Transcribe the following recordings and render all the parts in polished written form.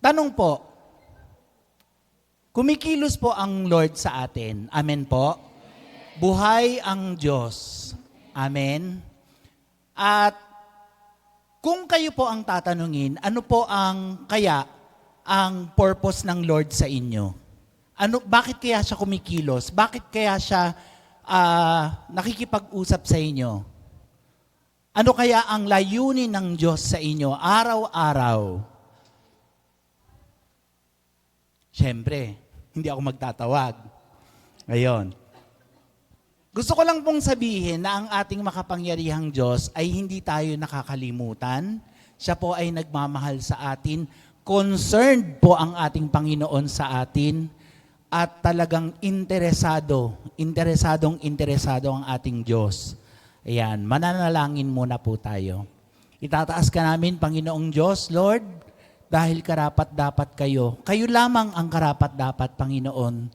Tanong po, kumikilos po ang Lord sa atin. Amen po? Buhay ang Diyos. Amen? At kung kayo po ang tatanungin, ano po ang purpose ng Lord sa inyo? Bakit kaya siya kumikilos? Bakit kaya siya nakikipag-usap sa inyo? Ano kaya ang layunin ng Diyos sa inyo araw-araw? Siyempre, hindi ako magtatawag. Ngayon, gusto ko lang pong sabihin na ang ating makapangyarihang Diyos ay hindi tayo nakakalimutan. Siya po ay nagmamahal sa atin. Concerned po ang ating Panginoon sa atin. At talagang interesado ang ating Diyos. Ayan, mananalangin muna po tayo. Itataas ka namin, Panginoong Diyos, Lord, dahil karapat-dapat kayo. Kayo lamang ang karapat-dapat, Panginoon.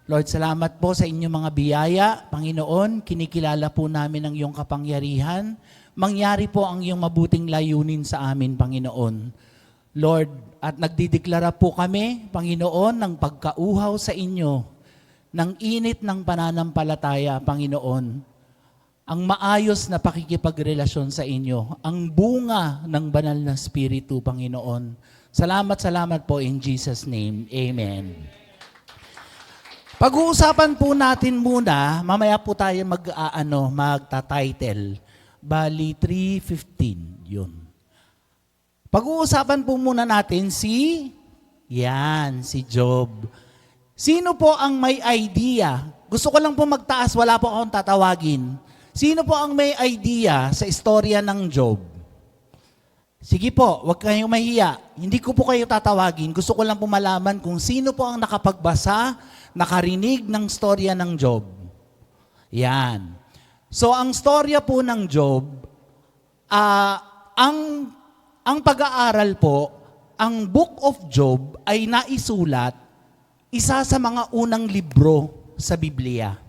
Lord, salamat po sa inyong mga biyaya. Panginoon, kinikilala po namin ang iyong kapangyarihan. Mangyari po ang iyong mabuting layunin sa amin, Panginoon. Lord, at nagdideklara po kami, Panginoon, ng pagkauhaw sa inyo, ng init ng pananampalataya, Panginoon, ang maayos na pakikipagrelasyon sa inyo, ang bunga ng banal na Espiritu, Panginoon. Salamat po in Jesus' name. Amen. Pag-uusapan po natin muna, mamaya po tayo magta-title. Bali 3:15, yun. Pag-uusapan po muna natin si Job. Sino po ang may idea? Gusto ko lang po magtaas, wala po akong tatawagin. Sino po ang may idea sa istorya ng Job? Sige po, huwag kayong mahiya. Hindi ko po kayo tatawagin. Gusto ko lang po malaman kung sino po ang nakapagbasa, nakarinig ng storya ng Job. Yan. So, ang storya po ng Job, ang pag-aaral po, ang Book of Job ay naisulat isa sa mga unang libro sa Biblia.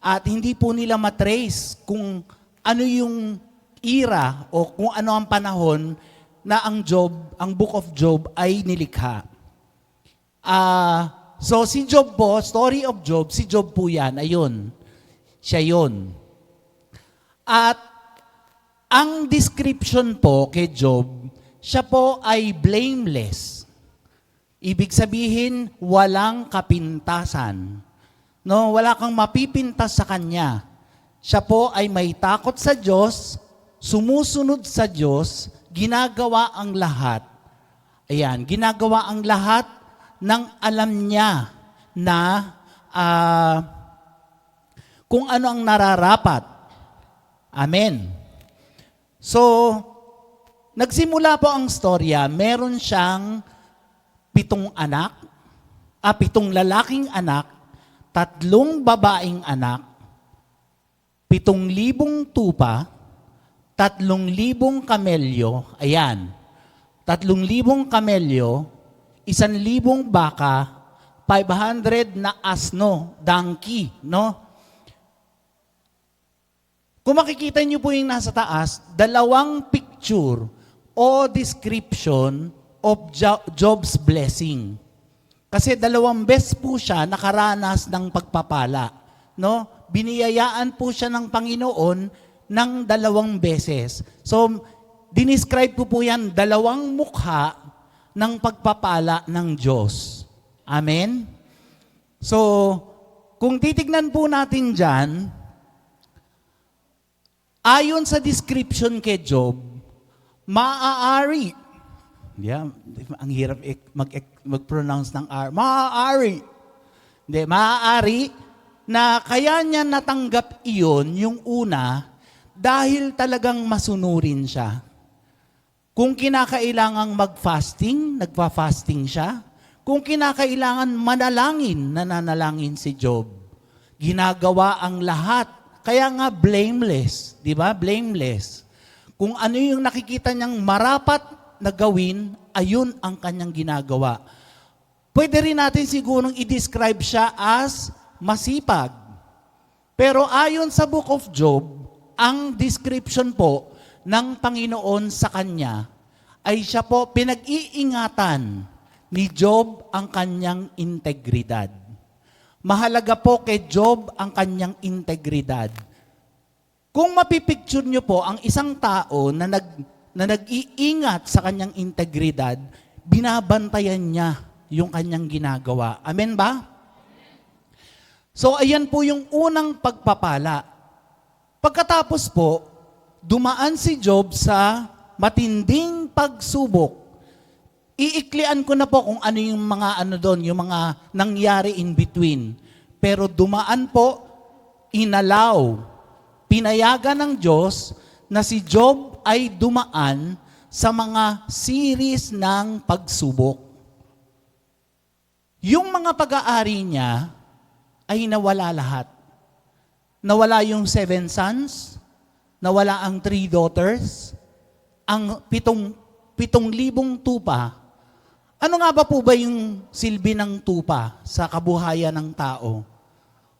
At hindi po nila matrace kung ano yung era o kung ano ang panahon na ang Book of Job ay nilikha. So si Job po, story of Job, si Job po yan, ayun. Siya yun. At ang description po kay Job, siya po ay blameless. Ibig sabihin, walang kapintasan. No, wala kang mapipintas sa kanya. Siya po ay may takot sa Diyos, sumusunod sa Diyos, ginagawa ang lahat. Ayan, ginagawa ang lahat ng alam niya na kung ano ang nararapat. Amen. So, nagsimula po ang storya, meron siyang 7 lalaking anak, 3 babaeng anak, 7,000 tupa, 3,000 kamelyo, ayan, 3,000 kamelyo, 1,000 baka, 500 na asno, donkey, no? Kung makikita niyo po yung nasa taas, 2 picture o description of Job's blessing. Kasi 2 beses po siya nakaranas ng pagpapala. No? Biniyayaan po siya ng Panginoon ng 2 beses. So, dinescribe po yan 2 mukha ng pagpapala ng Diyos. Amen? So, kung titignan po natin dyan, ayon sa description kay Job, maaari, ang hirap mag-pronounce ng R, maaari na kaya niya natanggap iyon yung una dahil talagang masunurin siya. Kung kinakailangang mag-fasting, nagpa-fasting siya. Kung kinakailangan manalangin, nananalangin si Job. Ginagawa ang lahat. Kaya nga blameless, di ba? Blameless. Kung ano yung nakikita niyang marapat na gawin, ayun ang kanyang ginagawa. Pwede rin natin sigurong i-describe siya as masipag. Pero ayon sa Book of Job, ang description po ng Panginoon sa kanya ay siya po pinag-iingatan ni Job ang kanyang integridad. Mahalaga po kay Job ang kanyang integridad. Kung mapipicture nyo po ang isang tao na nag-iingat sa kanyang integridad, binabantayan niya yung kanyang ginagawa. Amen ba? So ayan po yung unang pagpapala. Pagkatapos po, dumaan si Job sa matinding pagsubok. Iiklian ko na po kung ano yung mga doon, yung mga nangyari in between. Pero dumaan po, pinayagan ng Diyos na si Job ay dumaan sa mga series ng pagsubok. Yung mga pag-aari niya ay nawala lahat. Nawala yung 7 sons, nawala ang 3 daughters, ang 7,000 tupa. Ano nga ba po ba yung silbi ng tupa sa kabuhayan ng tao?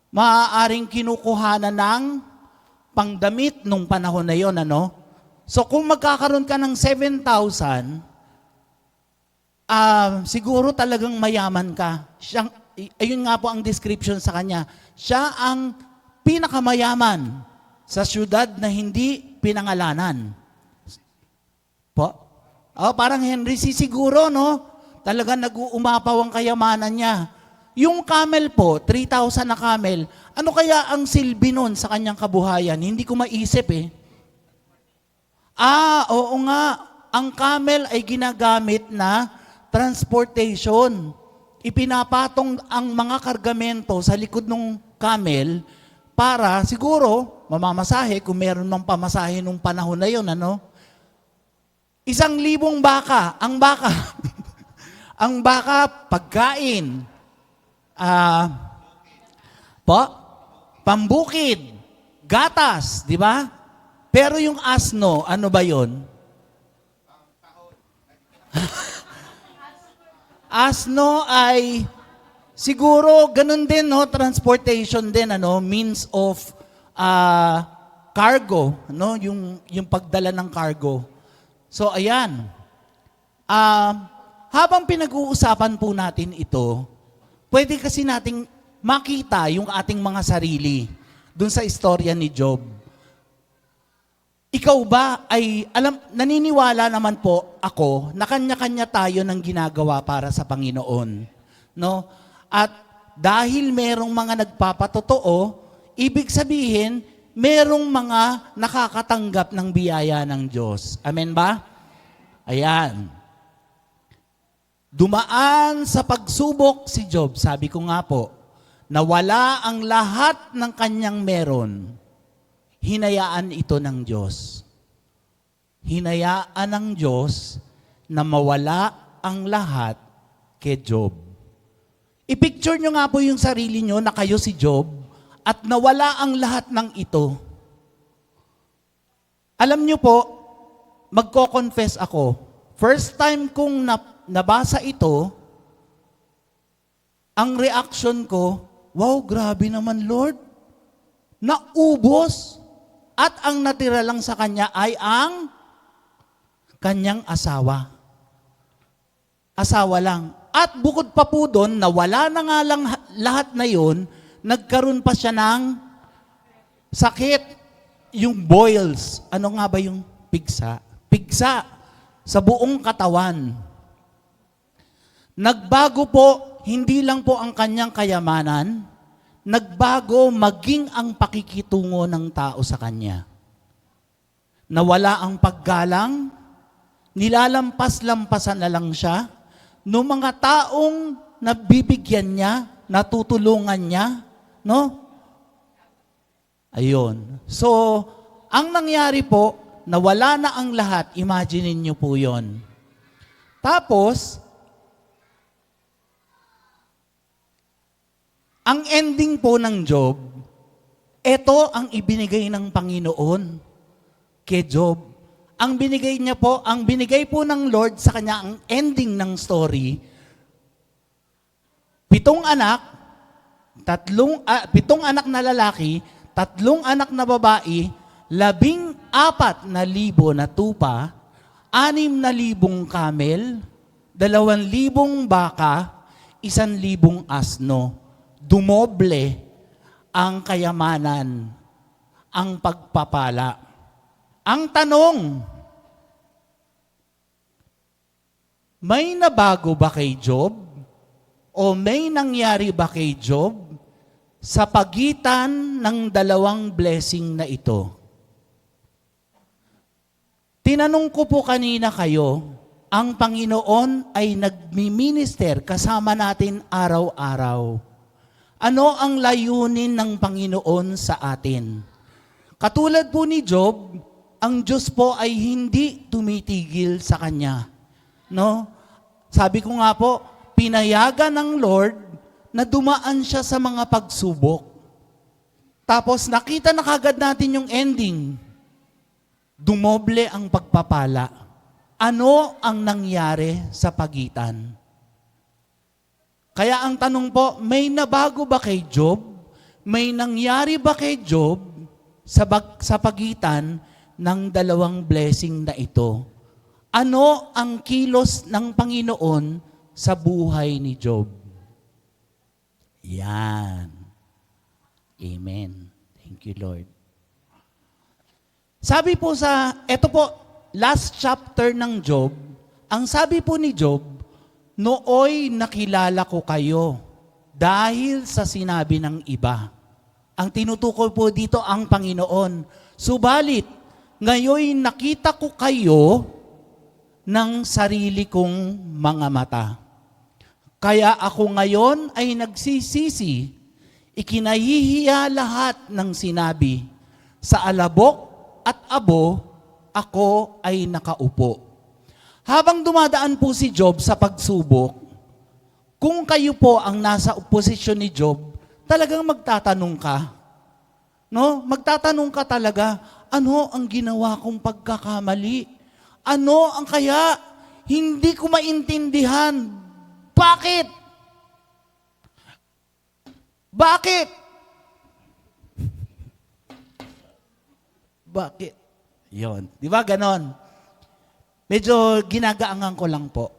Maaaring kinukuhanan ng pangdamit nung panahon na yon, ano? So kung magkakaroon ka ng 7,000, siguro talagang mayaman ka. Ayun nga po ang description sa kanya. Siya ang pinakamayaman sa syudad na hindi pinangalanan. Po? Parang Henry C. siguro, no? Talagang nag-uumapaw ang kayamanan niya. Yung camel po, 3,000 na camel, ano kaya ang silbi nun sa kanyang kabuhayan? Hindi ko maisip eh. Oo nga, ang camel ay ginagamit na transportation. Ipinapatong ang mga kargamento sa likod ng camel para siguro mamamasahe kung meron mang pamasahe nung panahon na yun, ano? 1,000 baka. Ang baka, ang baka, pagkain. Pambukid, gatas, di ba? Pero yung asno, ano ba yon? Asno ay siguro ganun din, no? Transportation din, ano? Means of cargo, no? Yung pagdala ng cargo. So ayan. Habang pinag-uusapan po natin ito, pwede kasi nating makita yung ating mga sarili dun sa istorya ni Job. Ikaw ba ay, naniniwala naman po ako na kanya-kanya tayo ng ginagawa para sa Panginoon. No? At dahil merong mga nagpapatotoo, ibig sabihin, merong mga nakakatanggap ng biyaya ng Diyos. Amen ba? Ayan. Dumaan sa pagsubok si Job, sabi ko nga po, nawala ang lahat ng kanyang meron. Hinayaan ito ng Diyos. Hinayaan ng Diyos na mawala ang lahat kay Job. I-picture nyo nga po yung sarili nyo na kayo si Job at nawala ang lahat ng ito. Alam nyo po, magko-confess ako, first time kong nabasa ito, ang reaction ko, wow, grabe naman Lord. Naubos. At ang natira lang sa kanya ay ang kanyang asawa. Asawa lang. At bukod pa po doon, na wala na nga lang lahat na yon, nagkaroon pa siya ng sakit. Yung boils. Ano nga ba yung pigsa? Pigsa sa buong katawan. Nagbago po, hindi lang po ang kanyang kayamanan, nagbago maging ang pakikitungo ng tao sa kanya. Nawala ang paggalang, nilalampas-lampasan na lang siya, no mga taong nabibigyan niya, natutulungan niya, no? Ayun. So, ang nangyari po, nawala na ang lahat, imagine niyo po yon. Tapos, ang ending po ng Job, ito ang ibinigay ng Panginoon kay Job. Ang binigay po ng Lord sa kanya, ang ending ng story, 7 anak, 7 anak na lalaki, 3 anak na babae, 14,000 na tupa, 6,000 camel, 2,000 baka, 1,000 asno. Dumoble ang kayamanan, ang pagpapala. Ang tanong, may nabago ba kay Job? O may nangyari ba kay Job sa pagitan ng 2 blessing na ito? Tinanong ko po kanina kayo, ang Panginoon ay nagmi-minister kasama natin araw-araw. Ano ang layunin ng Panginoon sa atin? Katulad po ni Job, ang Diyos po ay hindi tumitigil sa kanya. No? Sabi ko nga po, pinayagan ng Lord na dumaan siya sa mga pagsubok. Tapos nakita na kagad natin yung ending. Dumoble ang pagpapala. Ano ang nangyari sa pagitan? Kaya ang tanong po, may nabago ba kay Job? May nangyari ba kay Job sa pagitan ng 2 blessing na ito? Ano ang kilos ng Panginoon sa buhay ni Job? Yan. Amen. Thank you, Lord. Sabi po eto po, last chapter ng Job, ang sabi po ni Job, nooy nakilala ko kayo dahil sa sinabi ng iba. Ang tinutukoy po dito ang Panginoon. Subalit, ngayon nakita ko kayo ng sarili kong mga mata. Kaya ako ngayon ay nagsisisi, ikinahihiya lahat ng sinabi. Sa alabok at abo, ako ay nakaupo. Habang dumadaan po si Job sa pagsubok, kung kayo po ang nasa posisyon ni Job, talagang magtatanong ka. No? Magtatanong ka talaga, ano ang ginawa kong pagkakamali? Ano ang kaya? Hindi ko maintindihan. Bakit? Bakit? Bakit? Yon. Di ba ganon? Medyo ginagaangan ko lang po.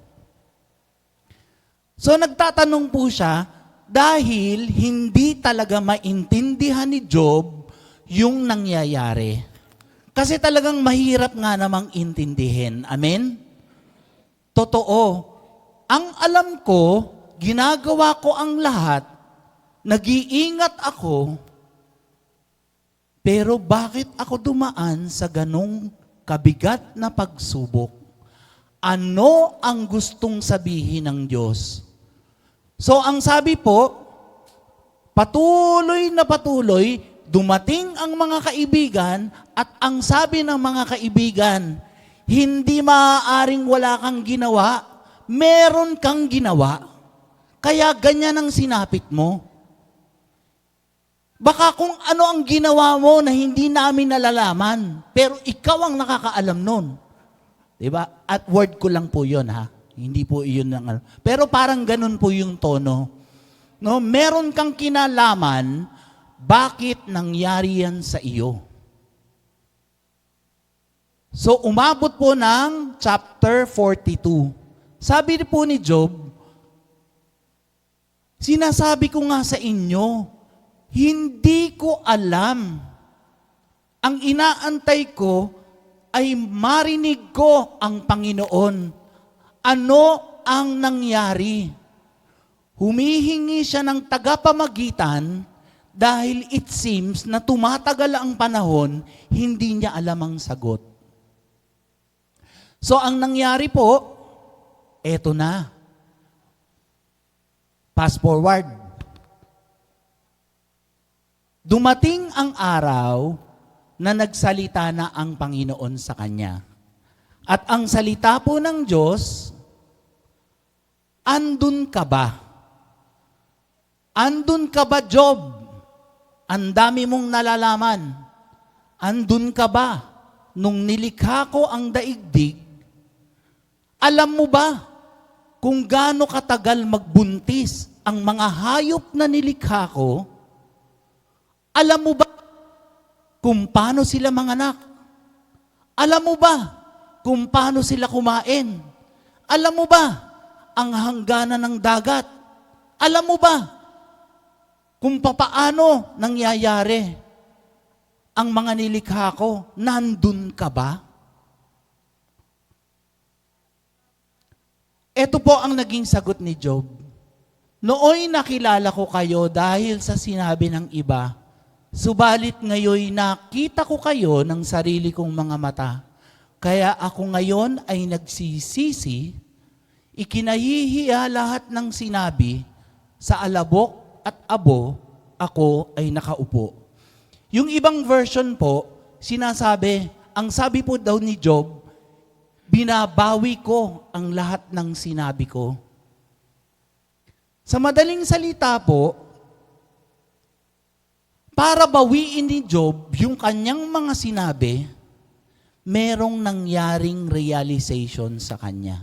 So nagtatanong po siya dahil hindi talaga maintindihan ni Job yung nangyayari. Kasi talagang mahirap nga namang intindihin. Amen? Totoo. Ang alam ko, ginagawa ko ang lahat, nag-iingat ako, pero bakit ako dumaan sa ganong kabigat na pagsubok? Ano ang gustong sabihin ng Diyos? So ang sabi po, patuloy na patuloy, dumating ang mga kaibigan at ang sabi ng mga kaibigan, hindi maaaring wala kang ginawa, meron kang ginawa. Kaya ganyan ang sinapit mo. Baka kung ano ang ginawa mo na hindi namin nalalaman, pero ikaw ang nakakaalam nun. Diba? At word ko lang po yun, ha? Hindi po yun ang... Pero parang ganun po yung tono. No? Meron kang kinalaman, bakit nangyari yan sa iyo? So, umabot po ng chapter 42. Sabi po ni Job, sinasabi ko nga sa inyo, hindi ko alam. Ang inaantay ko ay marinig ko ang Panginoon. Ano ang nangyari? Humihingi siya ng tagapamagitan dahil it seems na tumatagal ang panahon, hindi niya alam ang sagot. So ang nangyari po, eto na. Fast forward. Dumating ang araw na nagsalita na ang Panginoon sa kanya. At ang salita po ng Diyos, andun ka ba? Andun ka ba, Job? Ang dami mong nalalaman. Andun ka ba? Nung nilikha ko ang daigdig, alam mo ba kung gaano katagal magbuntis ang mga hayop na nilikha ko? Alam mo ba kung paano sila manganak? Alam mo ba kung paano sila kumain? Alam mo ba ang hangganan ng dagat. Alam mo ba kung papaano nangyayari ang mga nilikha ko? Nandun ka ba? Ito po ang naging sagot ni Job. Nooy nakilala ko kayo dahil sa sinabi ng iba, subalit ngayon nakita ko kayo ng sarili kong mga mata. Kaya ako ngayon ay nagsisisi, ikinahihiya lahat ng sinabi, sa alabok at abo, ako ay nakaupo. Yung ibang version po, sinasabi, ang sabi po daw ni Job, binabawi ko ang lahat ng sinabi ko. Sa madaling salita po, para bawiin ni Job yung kanyang mga sinabi, merong nangyaring realization sa kanya.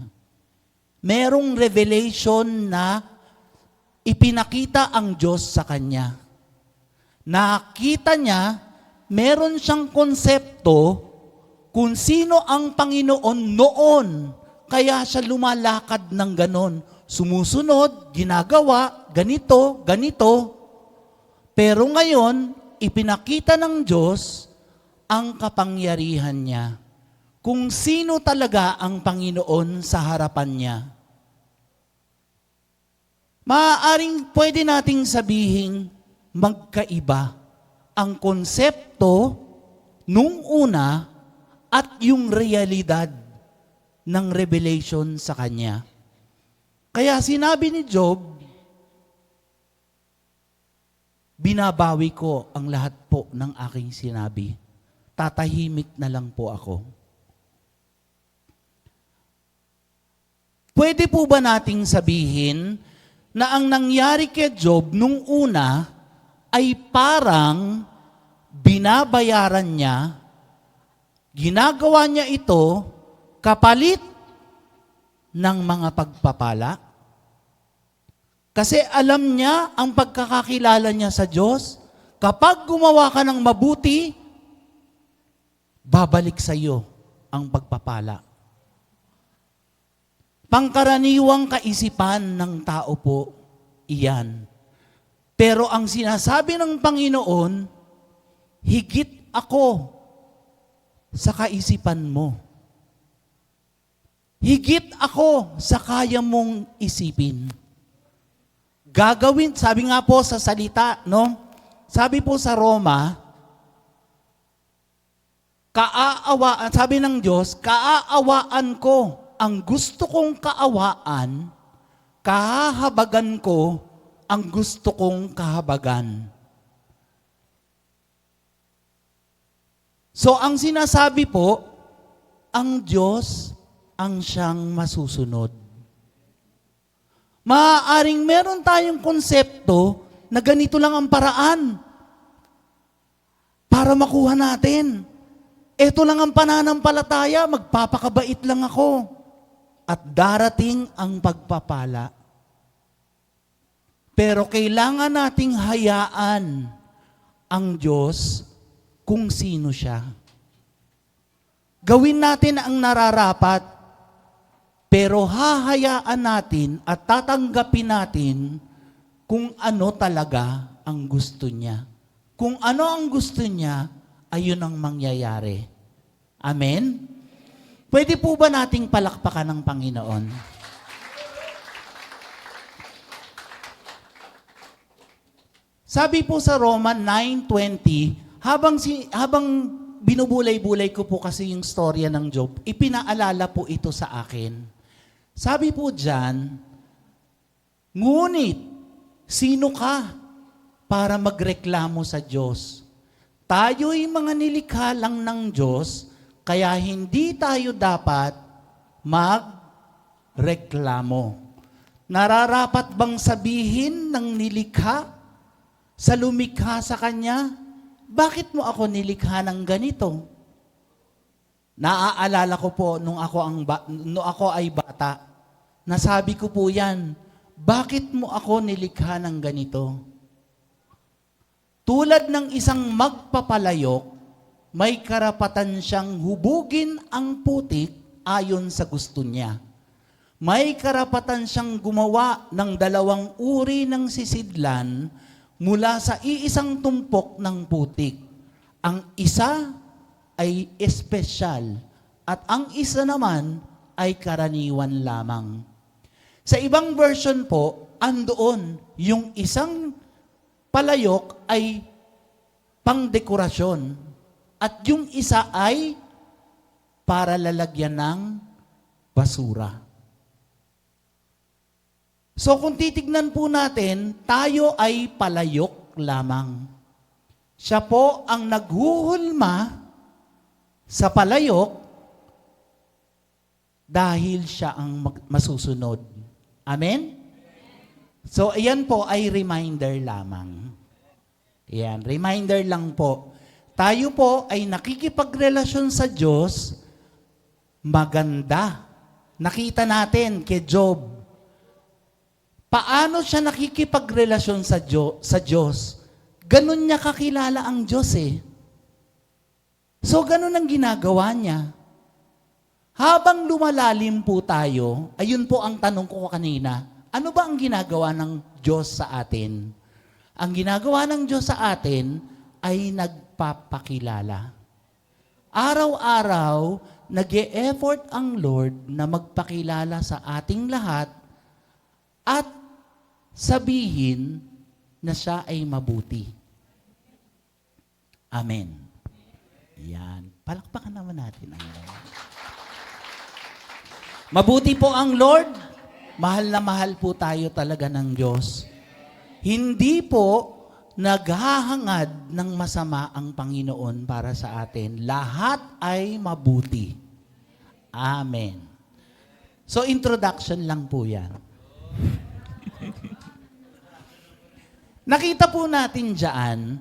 Merong revelation na ipinakita ang Diyos sa kanya. Nakita niya, meron siyang konsepto kung sino ang Panginoon noon, kaya siya lumalakad ng ganon. Sumusunod, ginagawa, ganito, ganito. Pero ngayon, ipinakita ng Diyos ang kapangyarihan niya. Kung sino talaga ang Panginoon sa harapan niya. Maaaring pwede nating sabihin magkaiba ang konsepto nung una at yung realidad ng revelation sa kanya. Kaya sinabi ni Job, binabawi ko ang lahat po ng aking sinabi. Tatahimik na lang po ako. Pwede po ba nating sabihin na ang nangyari kay Job nung una ay parang binabayaran niya, ginagawa niya ito kapalit ng mga pagpapala? Kasi alam niya ang pagkakakilala niya sa Diyos, kapag gumawa ka ng mabuti, babalik sa iyo ang pagpapala. Pangkaraniwang kaisipan ng tao po, iyan. Pero ang sinasabi ng Panginoon, higit ako sa kaisipan mo. Higit ako sa kaya mong isipin. Gagawin, sabi nga po sa salita, no? Sabi po sa Roma, sabi ng Diyos, kaaawaan ko ang gusto kong kaawaan, kahahabagan ko ang gusto kong kahabagan. So ang sinasabi po, ang Diyos ang siyang masusunod. Maaaring meron tayong konsepto na ganito lang ang paraan para makuha natin. Ito lang ang pananampalataya, magpapakabait lang ako. At darating ang pagpapala. Pero kailangan nating hayaan ang Diyos kung sino siya. Gawin natin ang nararapat, pero hahayaan natin at tatanggapin natin kung ano talaga ang gusto niya. Kung ano ang gusto niya, ayun ang mangyayari. Amen? Pwede po ba nating palakpakan ng Panginoon? Sabi po sa Roman 9:20, habang binubulay-bulay ko po kasi yung storya ng Job, ipinaalala po ito sa akin. Sabi po diyan, ngunit sino ka para magreklamo sa Diyos? Tayo'y mga nilikha lang ng Diyos, kaya hindi tayo dapat magreklamo. Nararapat bang sabihin ng nilikha sa lumikha sa Kanya, bakit mo ako nilikha ng ganito? Naaalala ko po nung ako ay bata, nasabi ko po yan, bakit mo ako nilikha ng ganito? Tulad ng isang magpapalayok, may karapatan siyang hubugin ang putik ayon sa gusto niya. may karapatan siyang gumawa ng dalawang uri ng sisidlan mula sa iisang tumpok ng putik. Ang isa ay espesyal at ang isa naman ay karaniwan lamang. Sa ibang version po, andoon yung isang palayok ay pangdekorasyon at yung isa ay para lalagyan ng basura. So kung titignan po natin, tayo ay palayok lamang. Siya po ang naghuhulma sa palayok dahil siya ang masusunod. Amen? So ayan po ay reminder lamang. Ayan, reminder lang po. Tayo po ay nakikipagrelasyon sa Diyos, maganda. Nakita natin kay Job. Paano siya nakikipagrelasyon sa Diyos? Ganun niya kakilala ang Diyos eh. So ganun ang ginagawa niya. Habang lumalalim po tayo, ayun po ang tanong ko kanina, ano ba ang ginagawa ng Diyos sa atin? Ang ginagawa ng Diyos sa atin ay nagpapakilala. Araw-araw, nag-e-effort ang Lord na magpakilala sa ating lahat at sabihin na siya ay mabuti. Amen. Yan. Palakpakan naman natin ang Lord. Mabuti po ang Lord. Mahal na mahal po tayo talaga ng Diyos. Hindi po naghahangad ng masama ang Panginoon para sa atin. Lahat ay mabuti. Amen. So, introduction lang po yan. Nakita po natin dyan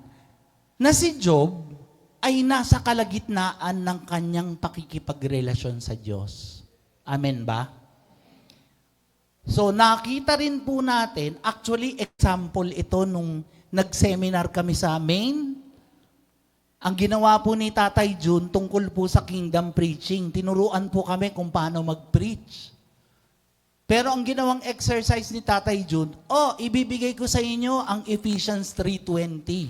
na si Job ay nasa kalagitnaan ng kanyang pakikipagrelasyon sa Diyos. Amen ba? So nakita rin po natin, actually example ito nung nag-seminar kami sa Maine. Ang ginawa po ni Tatay Jun tungkol po sa kingdom preaching. Tinuruan po kami kung paano mag-preach. Pero ang ginawang exercise ni Tatay Jun, ibibigay ko sa inyo ang Ephesians 3:20.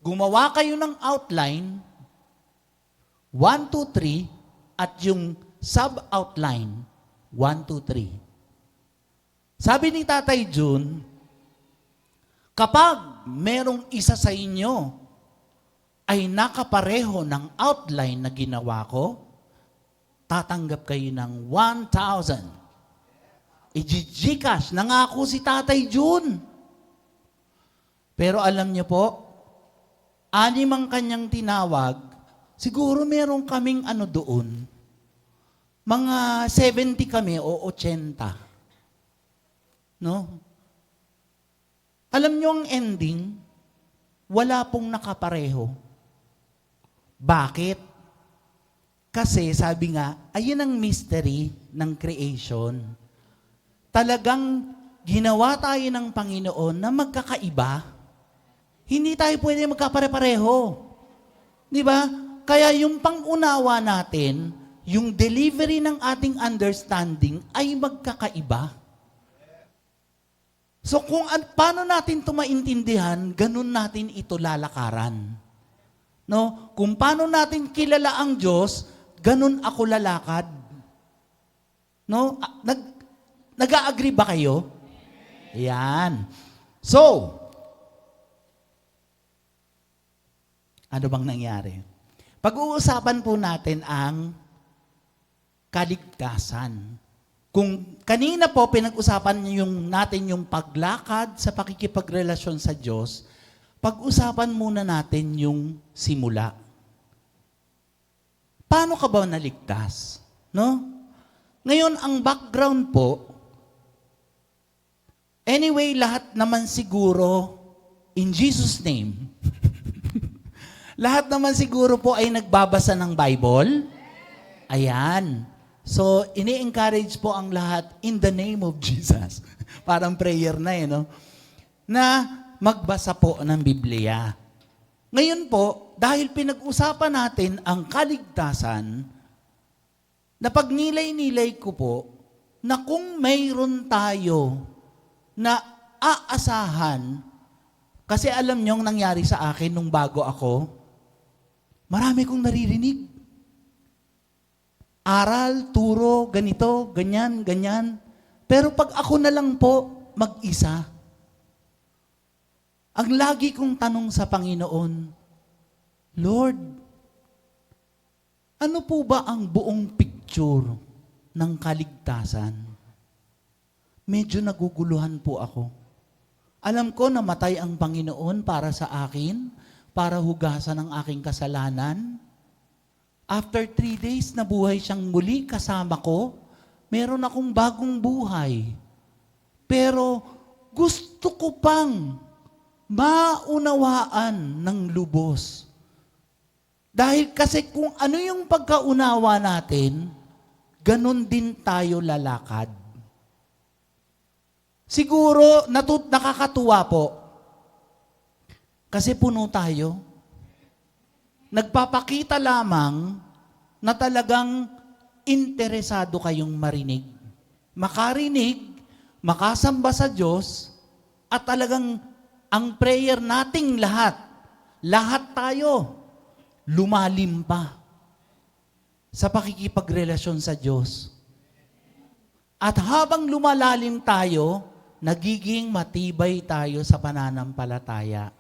Gumawa kayo ng outline, 1, 2, 3, at yung sub-outline, 1, 2, 3. Sabi ni Tatay Jun, kapag merong isa sa inyo ay nakapareho ng outline na ginawa ko, tatanggap kayo ng 1,000. I-Gcash, nangako si Tatay Jun. Pero alam niyo po, 6 ang kanyang tinawag, siguro meron kaming doon, mga 70 kami o 80. No? Alam niyo ang ending, wala pong nakapareho. Bakit? Kasi sabi nga, ayun ang mystery ng creation. Talagang ginawa tayo ng Panginoon na magkakaiba. Hindi tayo pwede magkapare-pareho. Di ba? Kaya yung pangunawa natin, yung delivery ng ating understanding ay magkakaiba. So kung paano natin ito maintindihan, ganun natin ito lalakaran. No? Kung paano natin kilala ang Diyos, ganun ako lalakad. No? Nag-a-agree ba kayo? Yan. So, ano bang nangyari? Pag-uusapan po natin ang kaligtasan. Kung kanina po pinag-usapan natin yung paglakad sa pakikipagrelasyon sa Diyos, pag-usapan muna natin yung simula. Paano ka ba naligtas? No? Ngayon, ang background po, anyway, lahat naman siguro, in Jesus' name, lahat naman siguro po ay nagbabasa ng Bible. Ayan. So, ini-encourage po ang lahat in the name of Jesus. Parang prayer na no? Na magbasa po ng Biblia. Ngayon po, dahil pinag-usapan natin ang kaligtasan, na pag nilay-nilay ko po, na kung mayroon tayo na aasahan, kasi alam niyo ang nangyari sa akin nung bago ako, marami kong naririnig. Aral, turo, ganito, ganyan, ganyan. Pero pag ako na lang po mag-isa, ang lagi kong tanong sa Panginoon, Lord, ano po ba ang buong picture ng kaligtasan? Medyo naguguluhan po ako. Alam ko namatay ang Panginoon para sa akin, para hugasan ang aking kasalanan. After 3 days, nabuhay siyang muli kasama ko. Meron akong bagong buhay. Pero gusto ko pang maunawaan ng lubos. Dahil kasi kung ano yung pagkaunawa natin, ganun din tayo lalakad. Siguro, nakakatuwa po. Kasi puno tayo. Nagpapakita lamang na talagang interesado kayong marinig. Makarinig, makasamba sa Diyos, at talagang ang prayer nating lahat tayo, lumalim pa sa pakikipagrelasyon sa Diyos. At habang lumalalim tayo, nagiging matibay tayo sa pananampalataya.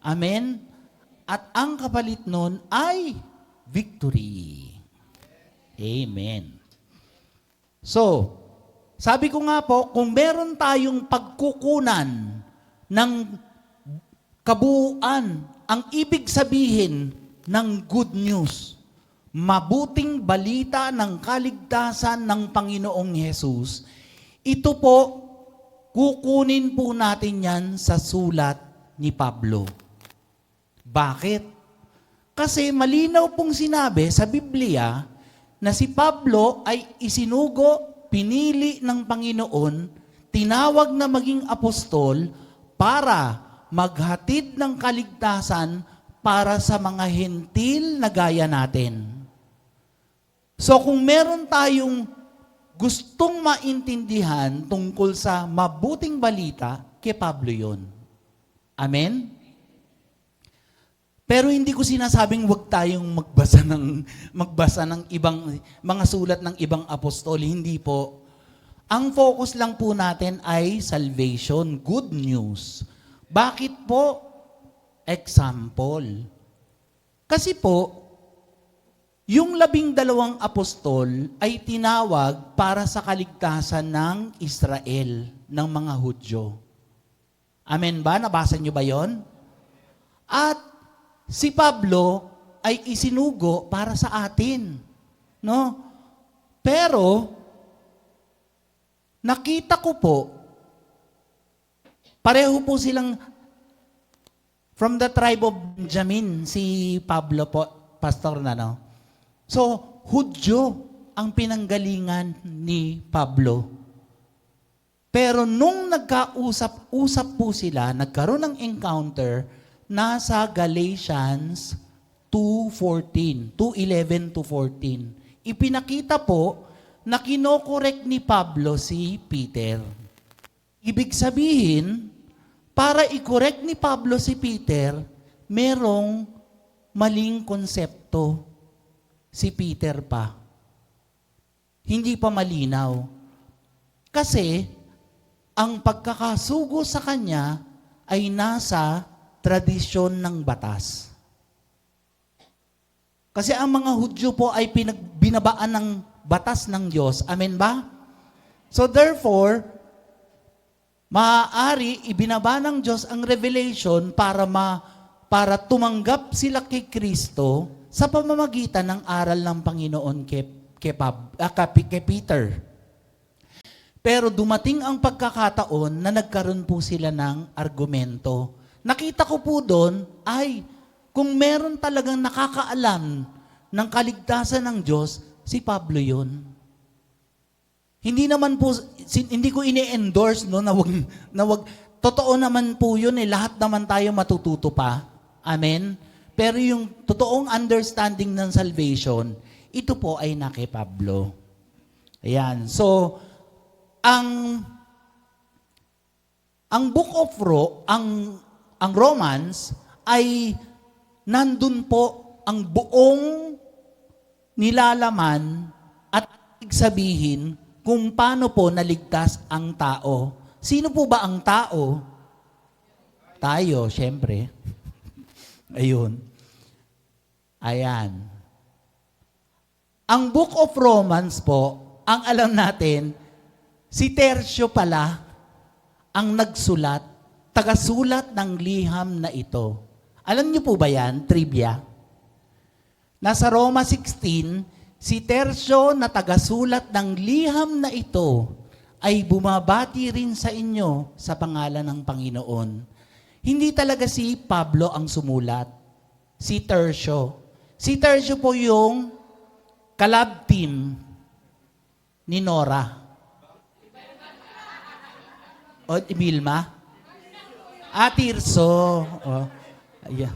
Amen? At ang kapalit nun ay victory. Amen. So, sabi ko nga po, kung meron tayong pagkukunan ng kabuuan, ang ibig sabihin ng good news, mabuting balita ng kaligtasan ng Panginoong Hesus, ito po, kukunin po natin yan sa sulat ni Pablo. Bakit? Kasi malinaw pong sinabi sa Biblia na si Pablo ay isinugo, pinili ng Panginoon, tinawag na maging apostol para maghatid ng kaligtasan para sa mga hentil na gaya natin. So kung meron tayong gustong maintindihan tungkol sa mabuting balita, kay Pablo yun. Amen? Pero hindi ko sinasabing huwag tayong magbasa ng ibang mga sulat ng ibang apostol. Hindi po. Ang focus lang po natin ay salvation, good news. Bakit po? Example. Kasi po, yung 12 apostol ay tinawag para sa kaligtasan ng Israel, ng mga Hudyo. Amen ba? Nabasa niyo ba yon? At si Pablo ay isinugo para sa atin. No? Pero, nakita ko po, pareho po silang from the tribe of Benjamin, si Pablo po, pastor na, no? So, Hudyo ang pinanggalingan ni Pablo. Pero nung nagkausap-usap po sila, nagkaroon ng encounter, nasa Galatians 2:14, 2:11 to 14. Ipinakita po na kinokorek ni Pablo si Peter. Ibig sabihin, para i-correct ni Pablo si Peter, merong maling konsepto si Peter pa. Hindi pa malinaw. Kasi, ang pagkakasugo sa kanya ay nasa tradisyon ng batas. Kasi ang mga Hudyo po ay binabaan ng batas ng Diyos. Amen ba? So therefore, maaari ibinaba ng Diyos ang revelation para tumanggap sila kay Kristo sa pamamagitan ng aral ng Panginoon kay Peter. Pero dumating ang pagkakataon na nagkaroon po sila ng argumento. Nakita ko po doon ay kung meron talagang nakakaalam ng kaligtasan ng Diyos, si Pablo yun. Hindi naman po, hindi ko ini-endorse no, na wag, totoo naman po yun lahat naman tayo matututo pa. Amen? Pero yung totoong understanding ng salvation, ito po ay na kay Pablo. Ayan. So, ang book of ang Romans ay nandun po ang buong nilalaman at ibig sabihin kung paano po naligtas ang tao. Sino po ba ang tao? Tayo, syempre. Ayun. Ayan. Ang Book of Romans po, ang alam natin, si Tertio pala ang nagsulat, tagasulat ng liham na ito. Alam niyo po ba yan? Trivia. Nasa Roma 16, si Tertio na tagasulat ng liham na ito ay bumabati rin sa inyo sa pangalan ng Panginoon. Hindi talaga si Pablo ang sumulat, si Tertio. Si Tertio po yung collab team ni Nora. O, Vilma? Tirso. O, yeah.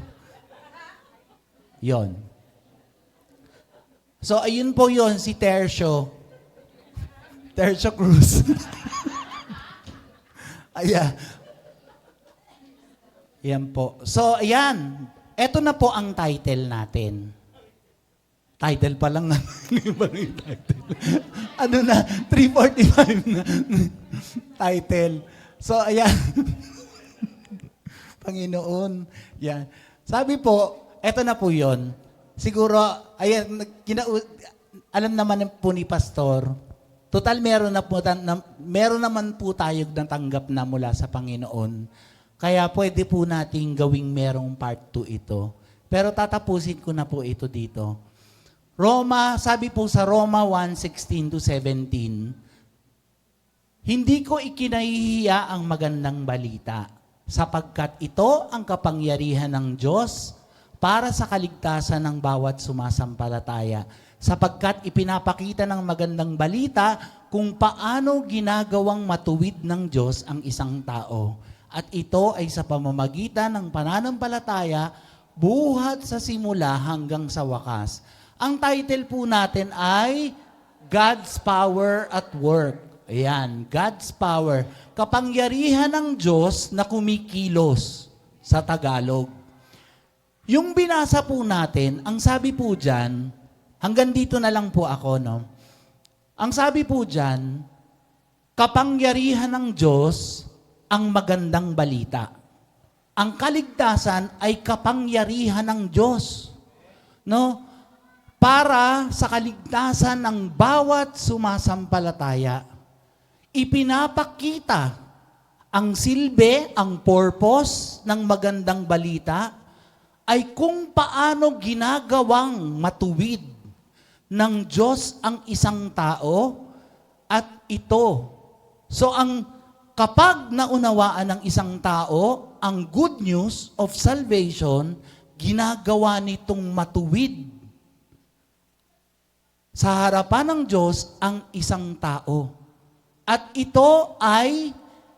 Yon. So, ayun po yon si Tertio. Tertio Cruz. Ayan. Yan po. So, ayan. Ito na po ang title natin. Title pa lang. Ano na? 3:45 na. Title. So, ayan. Panginoon. Yan. Sabi po, eto na po yon. Siguro, ayan, alam naman po ni Pastor, total meron naman po tayo natanggap na mula sa Panginoon. Kaya pwede po nating gawing merong part 2 ito. Pero tatapusin ko na po ito dito. Sabi po sa Roma 1:16-17, hindi ko ikinahihiya ang magandang balita, sapagkat ito ang kapangyarihan ng Diyos para sa kaligtasan ng bawat sumasampalataya, sapagkat ipinapakita ng magandang balita kung paano ginagawang matuwid ng Diyos ang isang tao. At ito ay sa pamamagitan ng pananampalataya, buhat sa simula hanggang sa wakas. Ang title po natin ay God's Power at Work. Ayan, God's Power. Kapangyarihan ng Diyos na kumikilos sa Tagalog. Yung binasa po natin, ang sabi po dyan, hanggang dito na lang po ako, no? Ang sabi po dyan, kapangyarihan ng Diyos ang magandang balita. Ang kaligtasan ay kapangyarihan ng Diyos. No? Para sa kaligtasan ng bawat sumasampalataya, ipinapakita ang silbi, ang purpose ng magandang balita ay kung paano ginagawang matuwid ng Diyos ang isang tao at ito. So kapag naunawaan ng isang tao ang good news of salvation, ginagawa nitong matuwid sa harapan ng Diyos ang isang tao. At ito ay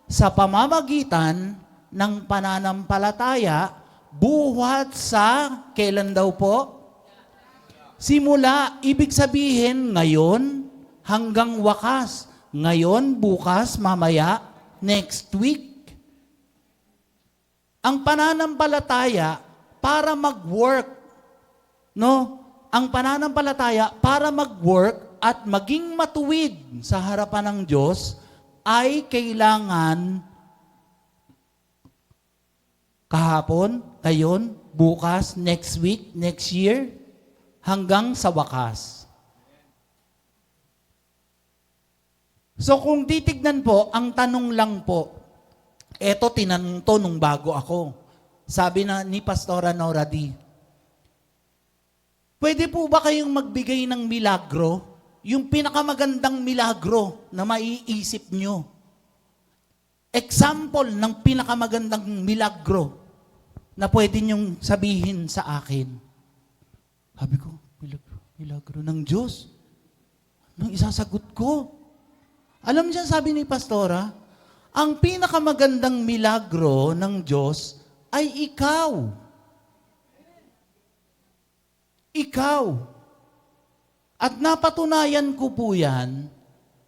sa pamamagitan ng pananampalataya, buhat sa, kailan daw po? Simula, ibig sabihin ngayon hanggang wakas. Ngayon, bukas, mamaya, next week. Ang pananampalataya para mag-work, no? Ang pananampalataya para mag-work at maging matuwid sa harapan ng Diyos ay kailangan kahapon, ngayon, bukas, next week, next year, hanggang sa wakas. So kung titignan po, ang tanong lang po, eto tinanong to nung bago ako. Sabi na ni Pastora Nora D, pwede po ba kayong magbigay ng milagro? Yung pinakamagandang milagro na maiisip nyo. Example ng pinakamagandang milagro na pwede nyong sabihin sa akin. Sabi ko, milagro ng Diyos. Anong isasagot ko? Alam niya, sabi ni Pastora, ang pinakamagandang milagro ng Diyos ay ikaw. Ikaw. At napatunayan ko po yan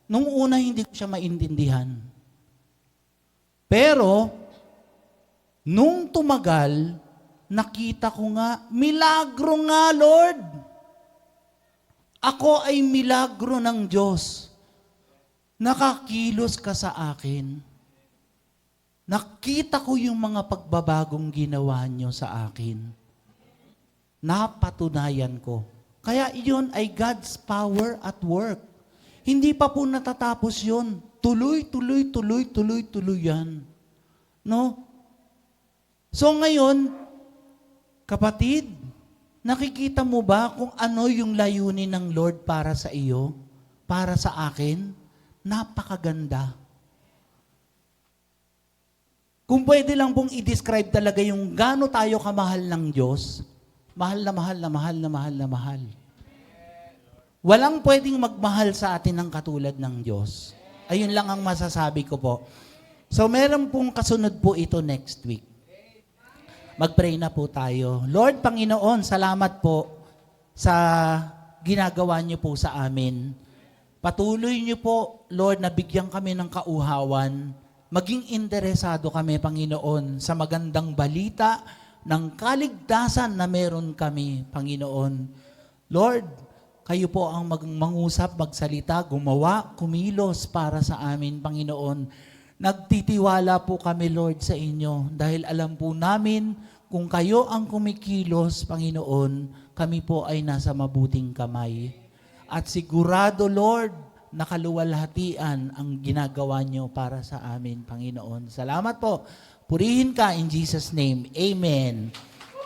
Nung una, hindi ko siya maintindihan. Pero, nung tumagal, nakita ko nga, milagro nga, Lord. Ako ay milagro ng Diyos. Nakakilos ka sa akin. Nakita ko yung mga pagbabagong ginawa niyo sa akin. Napatunayan ko. Kaya iyon ay God's power at work. Hindi pa po natatapos yun. Tuloy yan. No? So ngayon, kapatid, nakikita mo ba kung ano yung layunin ng Lord para sa iyo? Para sa akin? Napakaganda. Kung pwede lang pong i-describe talaga yung gaano tayo kamahal ng Diyos, mahal na mahal na mahal na mahal na mahal. Walang pwedeng magmahal sa atin ng katulad ng Diyos. Ayun lang ang masasabi ko po. So meron pong kasunod po ito next week. Mag-pray na po tayo. Lord, Panginoon, salamat po sa ginagawa niyo po sa amin. Patuloy niyo po, Lord, na bigyan kami ng kauhawan. Maging interesado kami, Panginoon, sa magandang balita ng kaligtasan na meron kami, Panginoon. Lord, kayo po ang mangusap, magsalita, gumawa, kumilos para sa amin, Panginoon. Nagtitiwala po kami, Lord, sa inyo dahil alam po namin kung kayo ang kumikilos, Panginoon, kami po ay nasa mabuting kamay. At sigurado, Lord, nakaluwalhatian ang ginagawa nyo para sa amin, Panginoon. Salamat po. Purihin ka in Jesus' name. Amen.